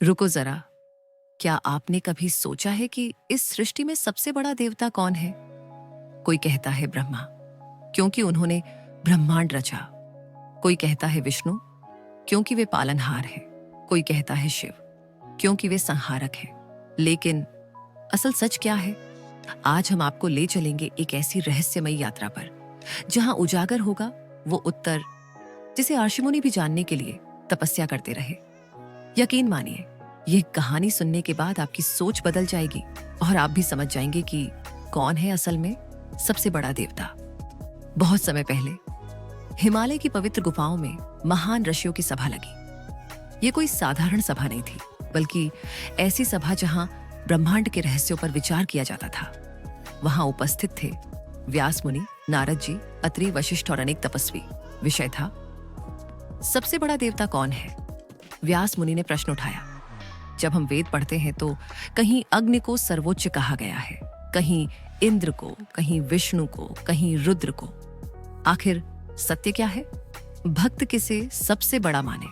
रुको जरा। क्या आपने कभी सोचा है कि इस सृष्टि में सबसे बड़ा देवता कौन है? कोई कहता है ब्रह्मा, क्योंकि उन्होंने ब्रह्मांड रचा। कोई कहता है विष्णु, क्योंकि वे पालनहार हैं। कोई कहता है शिव, क्योंकि वे संहारक हैं। लेकिन असल सच क्या है? आज हम आपको ले चलेंगे एक ऐसी रहस्यमयी यात्रा पर जहां उजागर होगा वो उत्तर जिसे ऋषिमुनि भी जानने के लिए तपस्या करते रहे। यकीन मानिए, यह कहानी सुनने के बाद आपकी सोच बदल जाएगी और आप भी समझ जाएंगे कि कौन है असल में सबसे बड़ा देवता। बहुत समय पहले हिमालय की पवित्र गुफाओं में महान ऋषियों की सभा लगी। ये कोई साधारण सभा नहीं थी, बल्कि ऐसी सभा जहां ब्रह्मांड के रहस्यों पर विचार किया जाता था। वहां उपस्थित थे व्यास मुनि, नारद जी, अत्रि, वशिष्ठ और अनेक तपस्वी। विषय था, सबसे बड़ा देवता कौन है? व्यास मुनि ने प्रश्न उठाया। जब हम वेद पढ़ते हैं तो कहीं अग्नि को सर्वोच्च कहा गया है, कहीं इंद्र को, कहीं विष्णु को, कहीं रुद्र को। आखिर सत्य क्या है? भक्त किसे सबसे बड़ा माने?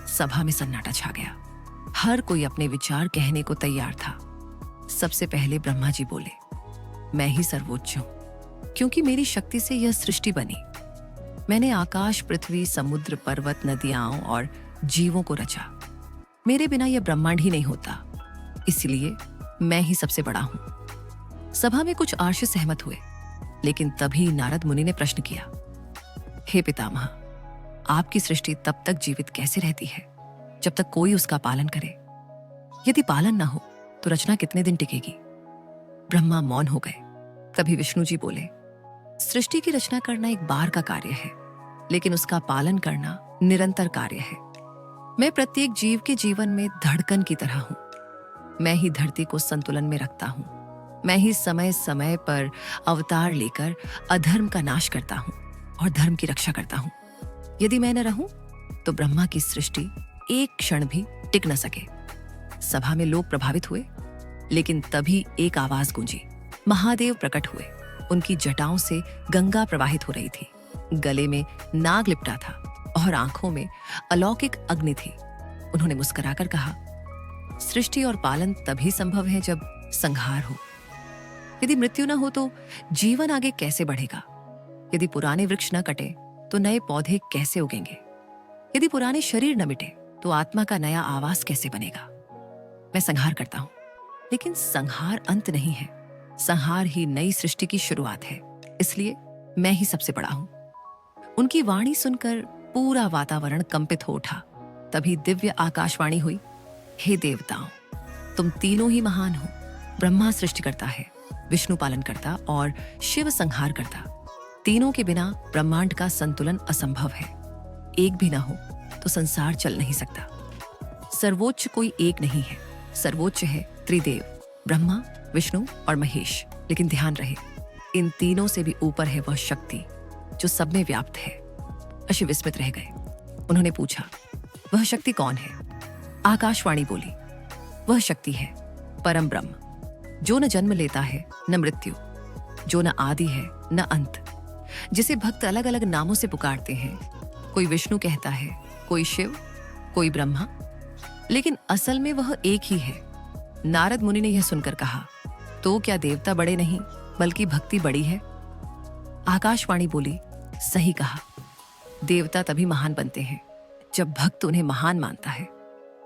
सभा में सन्नाटा छा गया। हर कोई अपने विचार कहने को तैयार था। सबसे पहले ब्रह्मा जी बोले, मैं ही सर्वोच्च हूं, क्योंकि मेरी शक्ति से यह सृष्टि बनी। मैंने आकाश, पृथ्वी, समुद्र, पर्वत, नदियां और जीवों को रचा। मेरे बिना यह ब्रह्मांड ही नहीं होता, इसलिए मैं ही सबसे बड़ा हूं। सभा में कुछ आर्ष सहमत हुए, लेकिन तभी नारद मुनि ने प्रश्न किया, हे पितामह, आपकी सृष्टि तब तक जीवित कैसे रहती है जब तक कोई उसका पालन करे? यदि पालन ना हो तो रचना कितने दिन टिकेगी? ब्रह्मा मौन हो गए। तभी विष्णु जी बोले, सृष्टि की रचना करना एक बार का कार्य है, लेकिन उसका पालन करना निरंतर कार्य है। मैं प्रत्येक जीव के जीवन में धड़कन की तरह हूं। मैं ही धरती को संतुलन में रखता हूं। मैं ही समय समय पर अवतार लेकर अधर्म का नाश करता हूं और धर्म की रक्षा करता हूं। यदि मैं न रहूं तो ब्रह्मा की सृष्टि एक क्षण भी टिक न सके। सभा में लोग प्रभावित हुए, लेकिन तभी एक आवाज गूंजी। महादेव प्रकट हुए। उनकी जटाओं से गंगा प्रवाहित हो रही थी। गले में नाग लिपटा था और आंखों में अलौकिक अग्नि थी। उन्होंने मुस्कुराकर कहा, सृष्टि और पालन तभी संभव है जब संहार हो। यदि मृत्यु न हो तो जीवन आगे कैसे बढ़ेगा? यदि पुराने वृक्ष न कटे तो नए पौधे कैसे उगेंगे? यदि पुराने शरीर न मिटे तो आत्मा का नया आवास कैसे बनेगा? मैं संहार करता हूं, लेकिन संहार अंत नहीं है। संहार ही नई सृष्टि की शुरुआत है। इसलिए मैं ही सबसे बड़ा हूं। उनकी वाणी सुनकर पूरा वातावरण कंपित हो उठा। तभी दिव्य आकाशवाणी हुई, हे देवताओं, तुम तीनों ही महान हो। ब्रह्मा सृष्टि करता है, विष्णु पालन करता और शिव संहार करता। तीनों के बिना ब्रह्मांड का संतुलन असंभव है। एक भी ना हो तो संसार चल नहीं सकता। सर्वोच्च कोई एक नहीं है, सर्वोच्च है त्रिदेव, ब्रह्मा, विष्णु और महेश। लेकिन ध्यान रहे, इन तीनों से भी ऊपर है वह शक्ति जो सब में व्याप्त है। ऋषि विस्मित रह गए। उन्होंने पूछा, वह शक्ति कौन है? आकाशवाणी बोली, वह शक्ति है परम ब्रह्म, जो न जन्म लेता है न मृत्यु, जो न आदि है न अंत, जिसे भक्त अलग अलग नामों से पुकारते हैं। कोई विष्णु कहता है, कोई शिव, कोई ब्रह्मा, लेकिन असल में वह एक ही है। नारद मुनि ने यह सुनकर कहा, तो क्या देवता बड़े नहीं बल्कि भक्ति बड़ी है? आकाशवाणी बोली, सही कहा। देवता तभी महान बनते हैं जब भक्त उन्हें महान मानता है।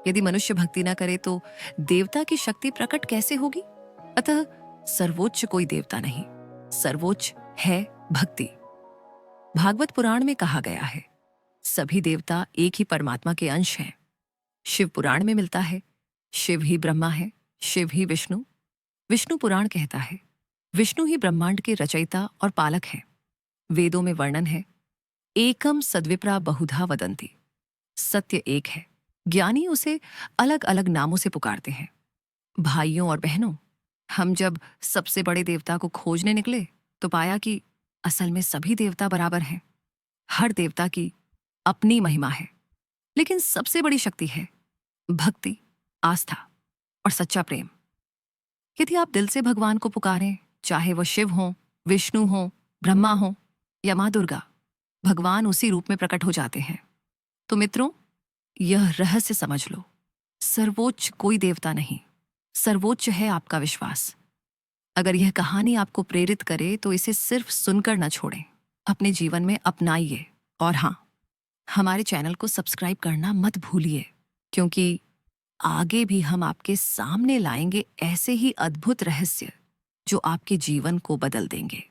यदि मनुष्य भक्ति ना करे तो देवता की शक्ति प्रकट कैसे होगी? अतः सर्वोच्च कोई देवता नहीं, सर्वोच्च है भक्ति। भागवत पुराण में कहा गया है, सभी देवता एक ही परमात्मा के अंश हैं। शिव पुराण में मिलता है, शिव ही ब्रह्मा है, शिव ही विष्णु। विष्णु पुराण कहता है, विष्णु ही ब्रह्मांड के रचयिता और पालक है। वेदों में वर्णन है, एकम सद्विप्रा बहुधा वदंती। सत्य एक है, ज्ञानी उसे अलग अलग नामों से पुकारते हैं। भाइयों और बहनों, हम जब सबसे बड़े देवता को खोजने निकले तो पाया कि असल में सभी देवता बराबर हैं। हर देवता की अपनी महिमा है, लेकिन सबसे बड़ी शक्ति है भक्ति, आस्था और सच्चा प्रेम। यदि आप दिल से भगवान को पुकारें, चाहे वह शिव हो, विष्णु हो, ब्रह्मा हो या मां दुर्गा, भगवान उसी रूप में प्रकट हो जाते हैं। तो मित्रों, यह रहस्य समझ लो, सर्वोच्च कोई देवता नहीं, सर्वोच्च है आपका विश्वास। अगर यह कहानी आपको प्रेरित करे तो इसे सिर्फ सुनकर न छोड़ें, अपने जीवन में अपनाइए। और हाँ, हमारे चैनल को सब्सक्राइब करना मत भूलिए, क्योंकि आगे भी हम आपके सामने लाएंगे ऐसे ही अद्भुत रहस्य जो आपके जीवन को बदल देंगे।